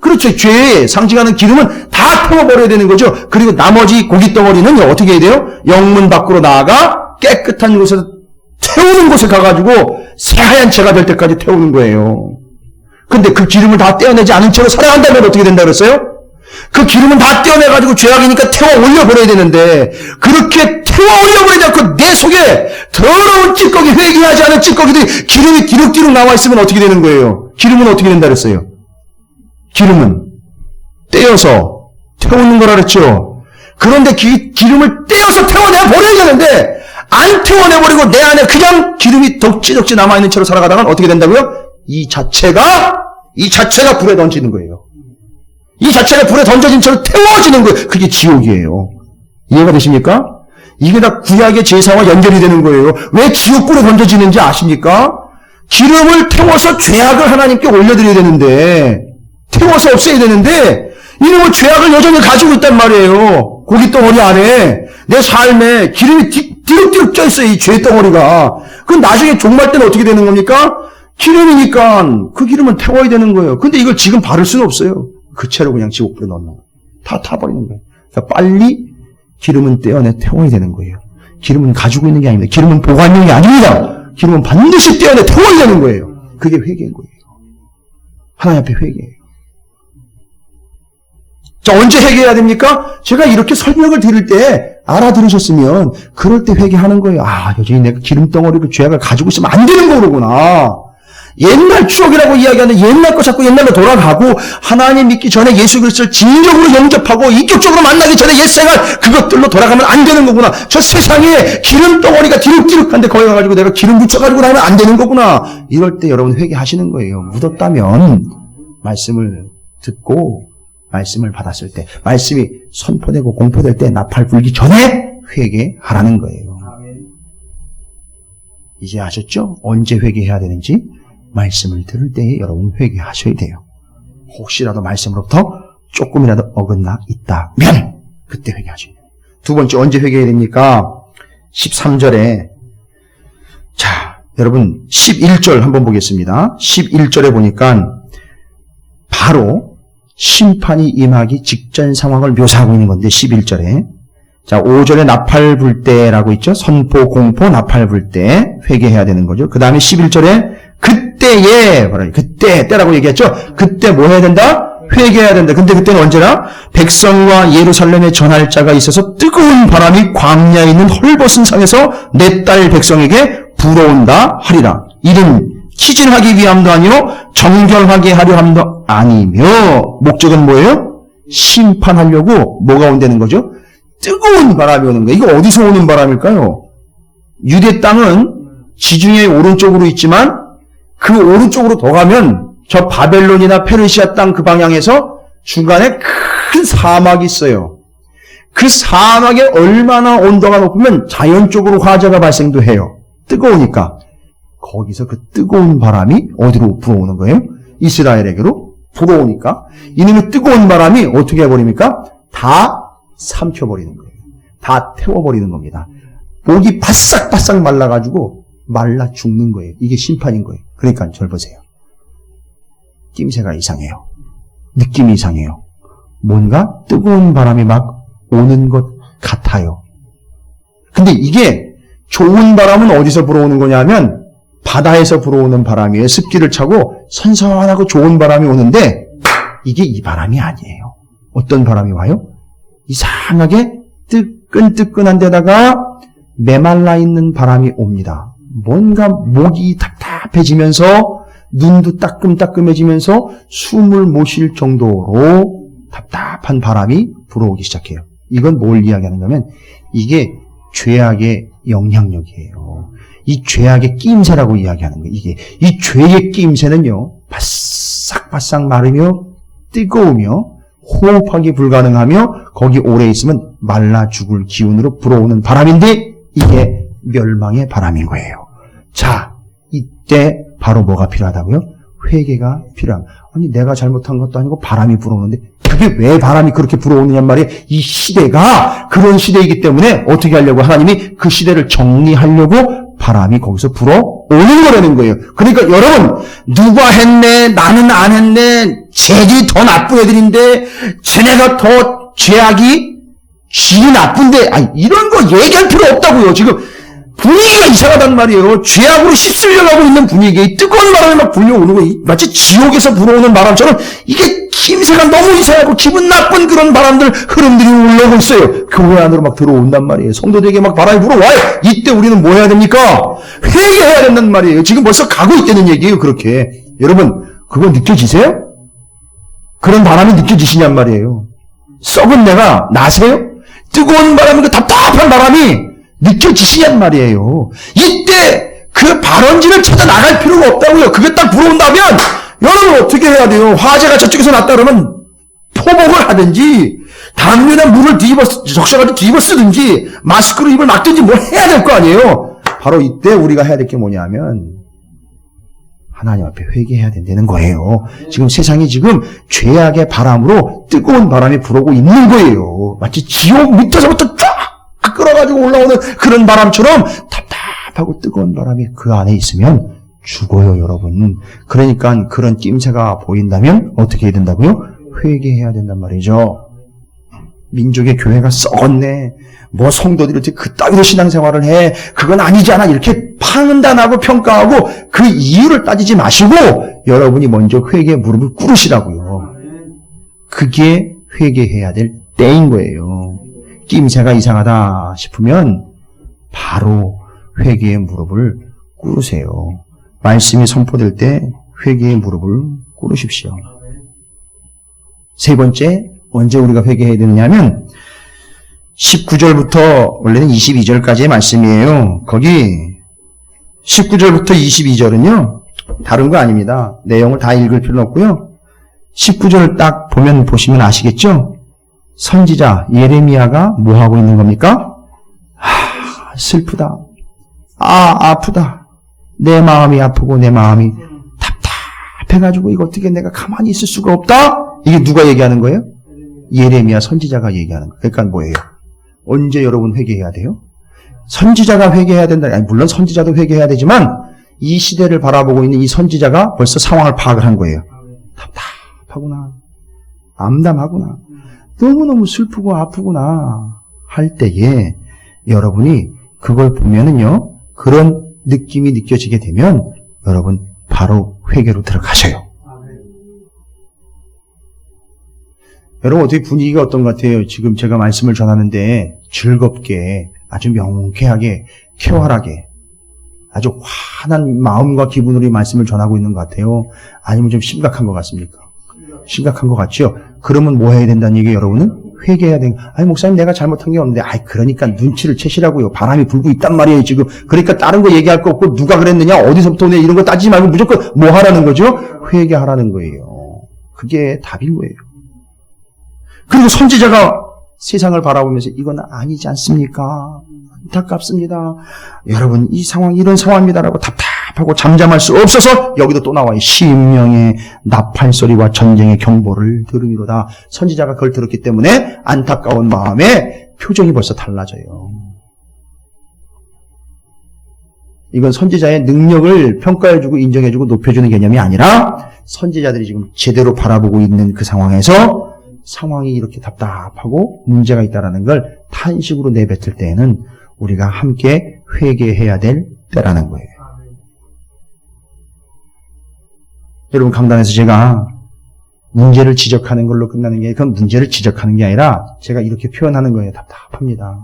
그렇죠. 죄에 상징하는 기름은 다 태워버려야 되는 거죠. 그리고 나머지 고기 덩어리는 어떻게 해야 돼요? 영문 밖으로 나아가 깨끗한 곳에서 태우는 곳에 가가지고 새하얀 채가 될 때까지 태우는 거예요. 근데 그 기름을 다 떼어내지 않은 채로 살아간다면 어떻게 된다 그랬어요? 그 기름은 다 떼어내가지고 죄악이니까 태워 올려버려야 되는데, 그렇게 태워 올려버리지 않고 내 속에 더러운 찌꺼기, 회개하지 않은 찌꺼기들이 기름이 디룩디룩 나와 있으면 어떻게 되는 거예요? 기름은 어떻게 된다 그랬어요? 기름은 떼어서 태우는 거라 그랬죠. 그런데 기름을 떼어서 태워내 버려야 되는데, 안 태워내버리고 내 안에 그냥 기름이 덕지덕지 남아있는 채로 살아가다가 어떻게 된다고요? 이 자체가 불에 던지는 거예요. 이 자체가 불에 던져진 채로 태워지는 거예요. 그게 지옥이에요. 이해가 되십니까? 이게 다 구약의 제사와 연결이 되는 거예요. 왜 지옥불에 던져지는지 아십니까? 기름을 태워서 죄악을 하나님께 올려드려야 되는데, 태워서 없애야 되는데, 이놈의 죄악을 여전히 가지고 있단 말이에요. 고깃덩어리 안에 내 삶에 기름이 디룩디룩 쪄있어요. 이 죄덩어리가. 그럼 나중에 종말 때는 어떻게 되는 겁니까? 기름이니까 그 기름은 태워야 되는 거예요. 근데 이걸 지금 바를 수는 없어요. 그 채로 그냥 지옥불에 넣는 거예요. 다 타버리는 거예요. 그러니까 빨리 기름은 떼어내 태워야 되는 거예요. 기름은 가지고 있는 게 아닙니다. 기름은 보관용이 아닙니다. 기름은 반드시 떼어내 태워야 되는 거예요. 그게 회개인 거예요. 하나님 앞에 회개예요. 자, 언제 회개해야 됩니까? 제가 이렇게 설명을 드릴 때 알아들으셨으면 그럴 때 회개하는 거예요. 아, 여전히 내가 기름덩어리로 죄악을 가지고 있으면 안 되는 거구나. 옛날 추억이라고 이야기하는 옛날 거 자꾸 옛날로 돌아가고, 하나님 믿기 전에 예수 그리스도를 진정으로 영접하고 인격적으로 만나기 전에 옛생활 그것들로 돌아가면 안 되는 거구나. 저 세상에 기름덩어리가 디룩디룩한데 거기 가가지고 내가 기름 묻혀가지고 나면 안 되는 거구나. 이럴 때 여러분 회개하시는 거예요. 묻었다면 말씀을 듣고 말씀을 받았을 때, 말씀이 선포되고 공포될 때 나팔 불기 전에 회개하라는 거예요. 이제 아셨죠? 언제 회개해야 되는지? 말씀을 들을 때에 여러분 회개하셔야 돼요. 혹시라도 말씀으로부터 조금이라도 어긋나 있다면 그때 회개하셔야 돼요. 두 번째, 언제 회개해야 됩니까? 13절에, 자, 여러분 11절 한번 보겠습니다. 11절에 보니까 바로 심판이 임하기 직전 상황을 묘사하고 있는 건데, 11절에. 자, 5절에 나팔 불 때라고 있죠. 선포, 공포, 나팔 불 때 회개해야 되는 거죠. 그 다음에 11절에 그때에, 때라고 얘기했죠. 그때 뭐 해야 된다? 회개해야 된다. 근데 그때는 언제나 백성과 예루살렘에 전할 자가 있어서 뜨거운 바람이 광야에 있는 헐벗은 산에서 내 딸 백성에게 불어온다 하리라. 이는 키진하기 위함도 아니요 정결하게 하려 함도 아니며, 목적은 뭐예요? 심판하려고 뭐가 온다는 거죠? 뜨거운 바람이 오는 거예요. 이거 어디서 오는 바람일까요? 유대 땅은 지중해 오른쪽으로 있지만 그 오른쪽으로 더 가면 저 바벨론이나 페르시아 땅 그 방향에서 중간에 큰 사막이 있어요. 그 사막에 얼마나 온도가 높으면 자연적으로 화재가 발생도 해요. 뜨거우니까. 거기서 그 뜨거운 바람이 어디로 불어오는 거예요? 이스라엘에게로 불어오니까 이놈의 뜨거운 바람이 어떻게 해버립니까? 다 삼켜버리는 거예요. 다 태워버리는 겁니다. 목이 바싹바싹 말라가지고 말라 죽는 거예요. 이게 심판인 거예요. 그러니까 절 보세요. 낌새가 이상해요. 느낌이 이상해요. 뭔가 뜨거운 바람이 막 오는 것 같아요. 근데 이게 좋은 바람은 어디서 불어오는 거냐면 바다에서 불어오는 바람이에요. 습기를 차고 선선하고 좋은 바람이 오는데 이게 이 바람이 아니에요. 어떤 바람이 와요? 이상하게 뜨끈뜨끈한 데다가 메말라 있는 바람이 옵니다. 뭔가 목이 답답해지면서 눈도 따끔따끔해지면서 숨을 못 쉴 정도로 답답한 바람이 불어오기 시작해요. 이건 뭘 이야기하는가 하면 이게 죄악의 영향력이에요. 이 죄악의 끼임새라고 이야기하는 거예요. 이 죄의 끼임새는요, 바싹바싹 마르며 뜨거우며 호흡하기 불가능하며 거기 오래 있으면 말라 죽을 기운으로 불어오는 바람인데 이게 멸망의 바람인 거예요. 자, 이때 바로 뭐가 필요하다고요? 회개가 필요합니다. 아니 내가 잘못한 것도 아니고 바람이 불어오는데 그게 왜 바람이 그렇게 불어오느냐 말이에요. 이 시대가 그런 시대이기 때문에 어떻게 하려고 하나님이 그 시대를 정리하려고 바람이 거기서 불어오는 거라는 거예요. 그러니까 여러분 누가 했네 나는 안 했네 쟤들이 더 나쁜 애들인데 쟤네가 더 죄악이 질이 나쁜데 아니 이런 거 얘기할 필요 없다고요. 지금 분위기가 이상하단 말이에요. 죄악으로 휩쓸려가고 있는 분위기에 뜨거운 바람이 막 불려오는 거 마치 지옥에서 불어오는 바람처럼 이게 김새가 너무 이상하고 기분 나쁜 그런 바람들 흐름들이 올라오고 있어요. 교회 안으로 막 들어온단 말이에요. 성도들에게 막 바람이 불어와요. 이때 우리는 뭐 해야 됩니까? 회개해야 된단 말이에요. 지금 벌써 가고 있다는 얘기예요. 그렇게 여러분 그거 느껴지세요? 그런 바람이 느껴지시냔 말이에요. 썩은 내가 나세요? 뜨거운 바람이 그 답답한 바람이 느껴지시냔 말이에요. 이때 그 발원지를 찾아 나갈 필요가 없다고요. 그게 딱 불어온다면 여러분 어떻게 해야 돼요? 화재가 저쪽에서 났다 그러면 포복을 하든지 담요에다 물을 적셔가지고 뒤집어 쓰든지 마스크로 입을 막든지 뭘 해야 될 거 아니에요. 바로 이때 우리가 해야 될 게 뭐냐면 하나님 앞에 회개해야 된다는 거예요. 지금 세상이 지금 죄악의 바람으로 뜨거운 바람이 불어오고 있는 거예요. 마치 지옥 밑에서부터 쫙 끌어가지고 올라오는 그런 바람처럼 답답하고 뜨거운 바람이 그 안에 있으면 죽어요, 여러분. 그러니까 그런 낌새가 보인다면 어떻게 해야 된다고요? 회개해야 된단 말이죠. 민족의 교회가 썩었네. 뭐 성도들이 어떻게 그따위로 신앙생활을 해. 그건 아니지 않아. 이렇게 판단하고 평가하고 그 이유를 따지지 마시고 여러분이 먼저 회개의 무릎을 꿇으시라고요. 그게 회개해야 될 때인 거예요. 낌새가 이상하다 싶으면 바로 회개의 무릎을 꿇으세요. 말씀이 선포될 때 회개의 무릎을 꿇으십시오. 세 번째, 언제 우리가 회개해야 되느냐면 19절부터 원래는 22절까지의 말씀이에요. 거기 19절부터 22절은요. 다른 거 아닙니다. 내용을 다 읽을 필요는 없고요. 19절 딱 보시면 아시겠죠? 선지자 예레미야가 뭐 하고 있는 겁니까? 슬프다. 아프다. 내 마음이 아프고 내 마음이 답답해가지고 이거 어떻게 내가 가만히 있을 수가 없다? 이게 누가 얘기하는 거예요? 예레미야 선지자가 얘기하는 거예요. 그러니까 뭐예요? 언제 여러분 회개해야 돼요? 선지자가 회개해야 된다. 아니, 물론 선지자도 회개해야 되지만 이 시대를 바라보고 있는 이 선지자가 벌써 상황을 파악을 한 거예요. 답답하구나. 암담하구나. 너무너무 슬프고 아프구나 할 때에 여러분이 그걸 보면은요. 그런 느낌이 느껴지게 되면 여러분 바로 회개로 들어가셔요. 여러분 어떻게 분위기가 어떤 것 같아요? 지금 제가 말씀을 전하는데 즐겁게 아주 명쾌하게 쾌활하게 아주 환한 마음과 기분으로 이 말씀을 전하고 있는 것 같아요? 아니면 좀 심각한 것 같습니까? 심각한 것 같죠? 그러면 뭐 해야 된다는 얘기예요, 여러분은? 회개해야 되는, 아니, 목사님 내가 잘못한 게 없는데, 그러니까 눈치를 채시라고요. 바람이 불고 있단 말이에요, 지금. 그러니까 다른 거 얘기할 거 없고, 누가 그랬느냐, 어디서부터 오냐, 이런 거 따지지 말고 무조건 뭐 하라는 거죠? 회개하라는 거예요. 그게 답인 거예요. 그리고 선지자가 세상을 바라보면서 이건 아니지 않습니까? 안타깝습니다. 여러분, 이 상황, 이런 상황입니다라고 답답하고 잠잠할 수 없어서 여기도 또 나와요. 심령의 나팔소리와 전쟁의 경보를 들으미로다. 선지자가 그걸 들었기 때문에 안타까운 마음에 표정이 벌써 달라져요. 이건 선지자의 능력을 평가해주고 인정해주고 높여주는 개념이 아니라 선지자들이 지금 제대로 바라보고 있는 그 상황에서 상황이 이렇게 답답하고 문제가 있다는 걸 탄식으로 내뱉을 때에는 우리가 함께 회개해야 될 때라는 거예요. 여러분 강단에서 제가 문제를 지적하는 걸로 끝나는 게 그건 문제를 지적하는 게 아니라 제가 이렇게 표현하는 거예요. 답답합니다.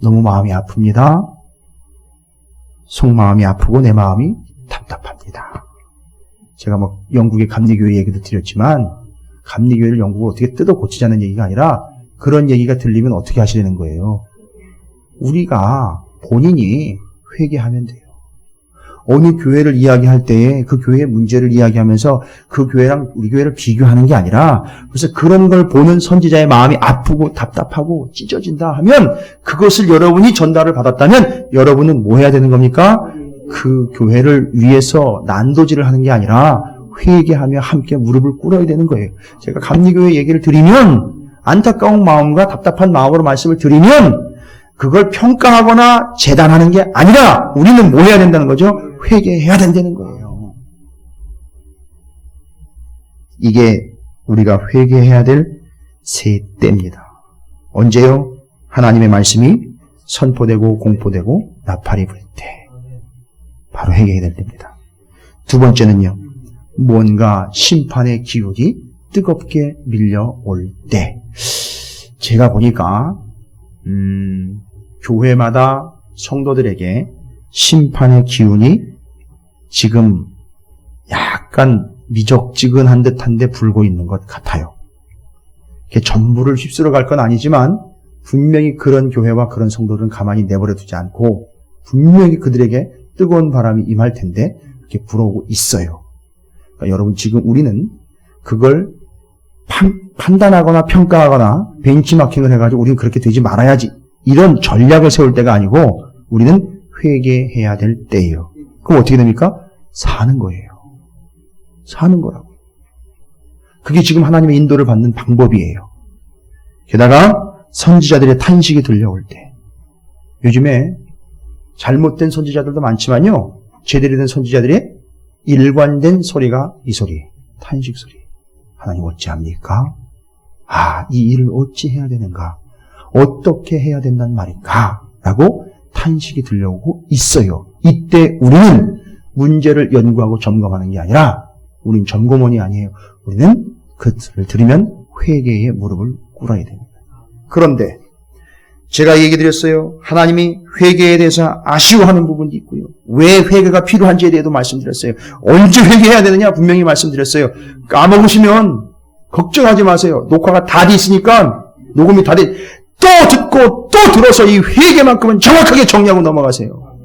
너무 마음이 아픕니다. 속마음이 아프고 내 마음이 답답합니다. 제가 뭐 영국의 감리교회 얘기도 드렸지만 감리교회를 영국을 어떻게 뜯어 고치자는 얘기가 아니라 그런 얘기가 들리면 어떻게 하시려는 거예요? 우리가 본인이 회개하면 돼요. 어느 교회를 이야기할 때에 그 교회의 문제를 이야기하면서 그 교회랑 우리 교회를 비교하는 게 아니라 그래서 그런 걸 보는 선지자의 마음이 아프고 답답하고 찢어진다 하면 그것을 여러분이 전달을 받았다면 여러분은 뭐 해야 되는 겁니까? 그 교회를 위해서 난도질을 하는 게 아니라 회개하며 함께 무릎을 꿇어야 되는 거예요. 제가 감리교회 얘기를 드리면 안타까운 마음과 답답한 마음으로 말씀을 드리면 그걸 평가하거나 재단하는 게 아니라 우리는 뭐 해야 된다는 거죠? 회개해야 된다는 거예요. 이게 우리가 회개해야 될 세 때입니다. 언제요? 하나님의 말씀이 선포되고 공포되고 나팔이 불 때. 바로 회개해야 될 때입니다. 두 번째는요. 뭔가 심판의 기운이 뜨겁게 밀려올 때. 제가 보니까 교회마다 성도들에게 심판의 기운이 지금 약간 미적지근한 듯한데 불고 있는 것 같아요. 전부를 휩쓸어 갈 건 아니지만 분명히 그런 교회와 그런 성도들은 가만히 내버려 두지 않고 분명히 그들에게 뜨거운 바람이 임할 텐데 이렇게 불어오고 있어요. 그러니까 여러분 지금 우리는 그걸 판단하거나 평가하거나 벤치마킹을 해가지고 우리는 그렇게 되지 말아야지 이런 전략을 세울 때가 아니고 우리는 회개해야 될 때예요. 그럼 어떻게 됩니까? 사는 거예요. 사는 거라고요. 그게 지금 하나님의 인도를 받는 방법이에요. 게다가 선지자들의 탄식이 들려올 때 요즘에 잘못된 선지자들도 많지만요. 제대로 된 선지자들의 일관된 소리가 이 소리, 탄식 소리. 하나님 어찌합니까? 이 일을 어찌 해야 되는가? 어떻게 해야 된단 말인가? 라고 탄식이 들려오고 있어요. 이때 우리는 문제를 연구하고 점검하는 게 아니라 우린 점검원이 아니에요. 우리는 그것을 들으면 회개의 무릎을 꿇어야 됩니다. 그런데 제가 얘기 드렸어요. 하나님이 회개에 대해서 아쉬워하는 부분이 있고요. 왜 회개가 필요한지에 대해서도 말씀드렸어요. 언제 회개해야 되느냐 분명히 말씀드렸어요. 까먹으시면 걱정하지 마세요. 녹화가 다 돼 있으니까 녹음이 다 돼. 또 듣고 또 들어서 이 회개만큼은 정확하게 정리하고 넘어가세요.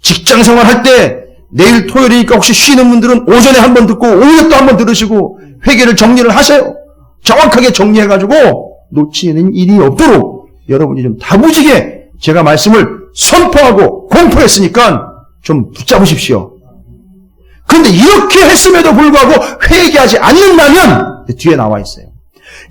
직장생활 할 때 내일 토요일이니까 혹시 쉬는 분들은 오전에 한번 듣고 오후에 또 한번 들으시고 회개를 정리를 하세요. 정확하게 정리해가지고 놓치는 일이 없도록 여러분이 좀 다부지게 제가 말씀을 선포하고 공포했으니까 좀 붙잡으십시오. 그런데 이렇게 했음에도 불구하고 회개하지 않는다면 뒤에 나와 있어요.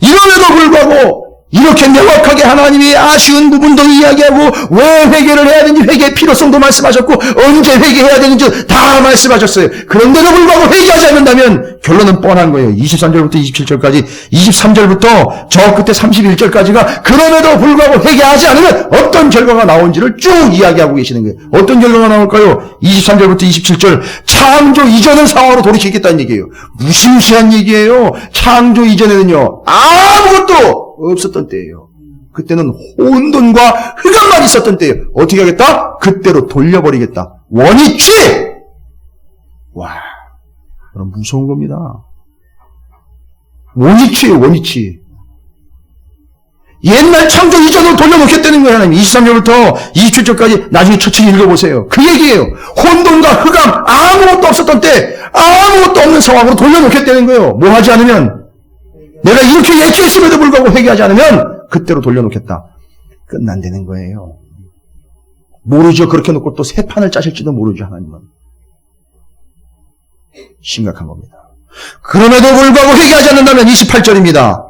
이럼에도 불구하고 이렇게 명확하게 하나님이 아쉬운 부분도 이야기하고 왜 회개를 해야 되는지 회개의 필요성도 말씀하셨고 언제 회개해야 되는지 다 말씀하셨어요. 그런데도 불구하고 회개하지 않는다면 결론은 뻔한 거예요. 23절부터 27절까지 23절부터 저 끝에 31절까지가 그럼에도 불구하고 회개하지 않으면 어떤 결과가 나온지를 쭉 이야기하고 계시는 거예요. 어떤 결과가 나올까요? 23절부터 27절 창조 이전의 상황으로 돌이키겠다는 얘기예요. 무시무시한 얘기예요. 창조 이전에는요 아무것도 없었던 때예요. 그때는 혼돈과 흑암만 있었던 때예요. 어떻게 하겠다? 그때로 돌려버리겠다. 원위치! 와, 그럼 무서운 겁니다. 원위치예요, 원위치. 옛날 창조 이전으로 돌려놓겠다는 거예요, 하나님. 23절부터 27절까지 나중에 천천히 읽어보세요. 그 얘기예요. 혼돈과 흑암, 아무것도 없었던 때, 아무것도 없는 상황으로 돌려놓겠다는 거예요. 뭐 하지 않으면? 내가 이렇게 예측했음에도 불구하고 회개하지 않으면 그때로 돌려놓겠다. 끝난다는 거예요. 모르죠. 그렇게 놓고 또 새 판을 짜실지도 모르죠. 하나님은. 심각한 겁니다. 그럼에도 불구하고 회개하지 않는다면 28절입니다.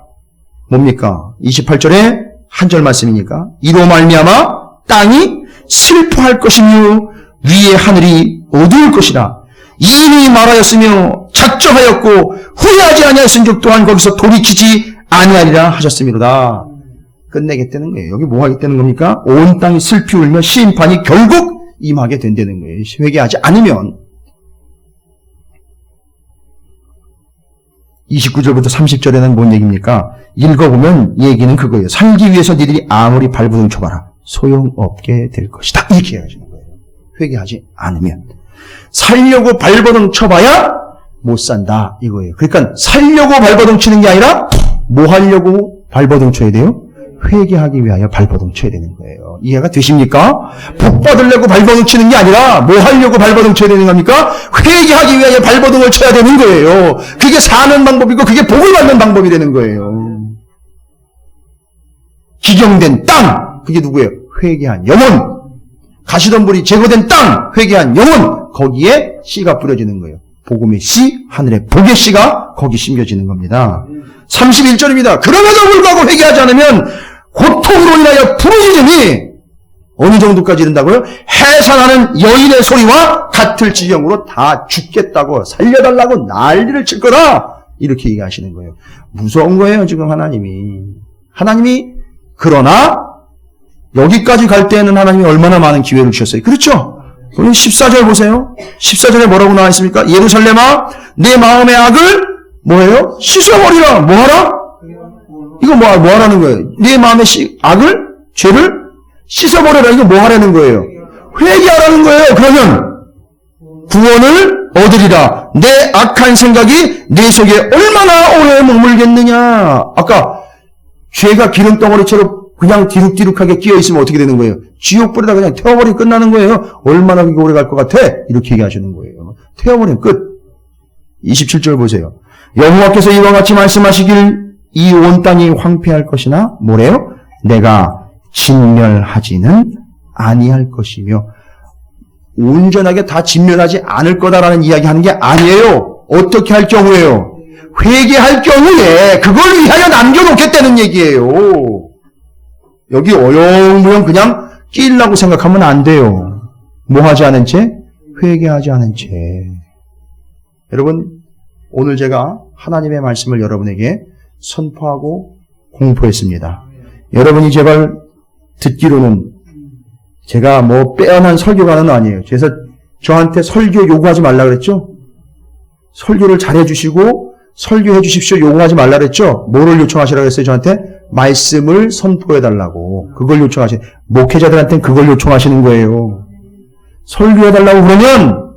뭡니까? 28절에 한 절 말씀이니까 이로 말미암아 땅이 슬퍼할 것이며 위에 하늘이 어두울 것이라. 이미 말하였으며 작정하였고 후회하지 아니하였은 즉 또한 거기서 돌이키지 아니하리라 하셨음이로다. 끝내겠다는 거예요. 여기 뭐 하겠다는 겁니까? 온 땅이 슬피 울며 심판이 결국 임하게 된다는 거예요. 회개하지 않으면. 29절부터 30절에는 뭔 얘기입니까? 읽어보면 얘기는 그거예요. 살기 위해서 니들이 아무리 발버둥 쳐봐라. 소용없게 될 것이다. 이렇게 해야지는 거예요. 회개하지 않으면. 살려고 발버둥 쳐봐야 못 산다 이거예요. 그러니까 살려고 발버둥 치는 게 아니라 뭐 하려고 발버둥 쳐야 돼요? 회개하기 위하여 발버둥 쳐야 되는 거예요. 이해가 되십니까? 복 받으려고 발버둥 치는 게 아니라 뭐 하려고 발버둥 쳐야 되는 겁니까? 회개하기 위하여 발버둥을 쳐야 되는 거예요. 그게 사는 방법이고 그게 복을 받는 방법이 되는 거예요. 기경된 땅, 그게 누구예요? 회개한 영혼. 가시덤불이 제거된 땅, 회개한 영혼, 거기에 씨가 뿌려지는 거예요. 복음의 씨, 하늘의 복의 씨가 거기 심겨지는 겁니다. 31절입니다. 그럼에도 불구하고 회개하지 않으면 고통으로 인하여 부르짖음이 어느 정도까지 이른다고요? 해산하는 여인의 소리와 같을 지경으로 다 죽겠다고 살려달라고 난리를 칠 거다. 이렇게 얘기하시는 거예요. 무서운 거예요, 지금 하나님이 그러나 여기까지 갈 때는 하나님이 얼마나 많은 기회를 주셨어요. 그렇죠? 우리 14절 보세요. 14절에 뭐라고 나와 있습니까? 예루살렘아, 내 마음의 악을 뭐예요? 씻어버리라. 뭐하라? 이거 뭐 하라는 거예요? 내 마음의 악을, 죄를 씻어버려라. 이거 뭐 하라는 거예요? 회개하라는 거예요. 그러면 구원을 얻으리라. 내 악한 생각이 내 속에 얼마나 오래 머물겠느냐. 아까 죄가 기름덩어리처럼 그냥 디룩디룩하게 끼어있으면 어떻게 되는 거예요? 지옥불에다 그냥 태워버리면 끝나는 거예요. 얼마나 오래 갈 것 같아? 이렇게 얘기하시는 거예요. 태워버리면 끝. 27절 보세요. 여호와께서 이와 같이 말씀하시길 이 온 땅이 황폐할 것이나 뭐래요? 내가 진멸하지는 아니할 것이며 온전하게 다 진멸하지 않을 거다라는 이야기하는 게 아니에요. 어떻게 할 경우에요? 회개할 경우에 그걸 위하여 남겨놓겠다는 얘기예요. 여기 어영부영 그냥 끼려고 생각하면 안 돼요. 뭐 하지 않은 채? 회개하지 않은 채. 여러분, 오늘 제가 하나님의 말씀을 여러분에게 선포하고 공포했습니다. 여러분이 제발 듣기로는 제가 뭐 빼어난 설교가는 아니에요. 그래서 저한테 설교 요구하지 말라 그랬죠? 설교를 잘해주시고 설교해 주십시오 요구하지 말라 그랬죠? 뭐를 요청하시라고 했어요 저한테? 말씀을 선포해달라고. 그걸 요청하시는, 목회자들한테는 그걸 요청하시는 거예요. 설교해달라고 그러면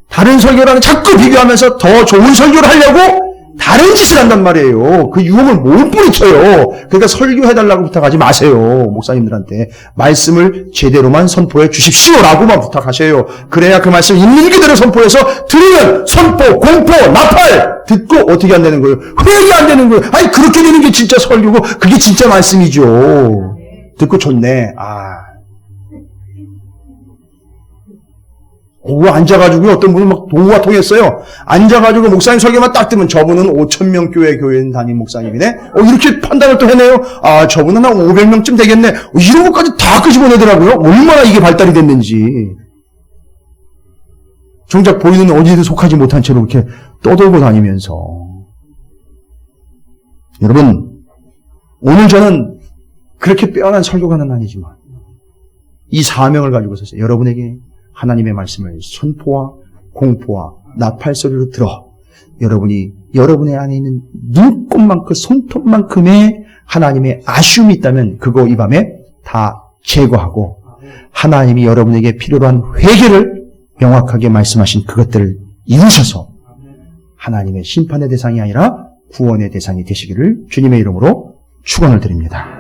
다른 설교랑 자꾸 비교하면서 더 좋은 설교를 하려고 다른 짓을 한단 말이에요. 그 유혹을 못 뿌리쳐요. 그러니까 설교해달라고 부탁하지 마세요. 목사님들한테. 말씀을 제대로만 선포해 주십시오라고만 부탁하셔요. 그래야 그 말씀 있는 그대로 선포해서 들으면 선포, 공포, 나팔 듣고 어떻게 안 되는 거예요? 회개 안 되는 거예요. 아니 그렇게 되는 게 진짜 설교고 그게 진짜 말씀이죠. 듣고 좋네. 앉아가지고 어떤 분은 막 도구가 통했어요. 앉아가지고 목사님 설교만 딱 뜨면 저분은 5,000명 교회 담임 목사님이네. 이렇게 판단을 또 해내요. 저분은 한 500명쯤 되겠네. 이런 것까지 다 끄집어내더라고요. 얼마나 이게 발달이 됐는지. 정작 보이는 어디에도 속하지 못한 채로 이렇게 떠돌고 다니면서. 여러분, 오늘 저는 그렇게 빼어난 설교가는 아니지만 이 사명을 가지고 있었어요. 여러분에게 하나님의 말씀을 선포와 공포와 나팔 소리로 들어 여러분이 여러분의 안에 있는 눈꽃만큼 손톱만큼의 하나님의 아쉬움이 있다면 그거 이 밤에 다 제거하고 하나님이 여러분에게 필요로 한 회개를 명확하게 말씀하신 그것들을 이루셔서 하나님의 심판의 대상이 아니라 구원의 대상이 되시기를 주님의 이름으로 축원을 드립니다.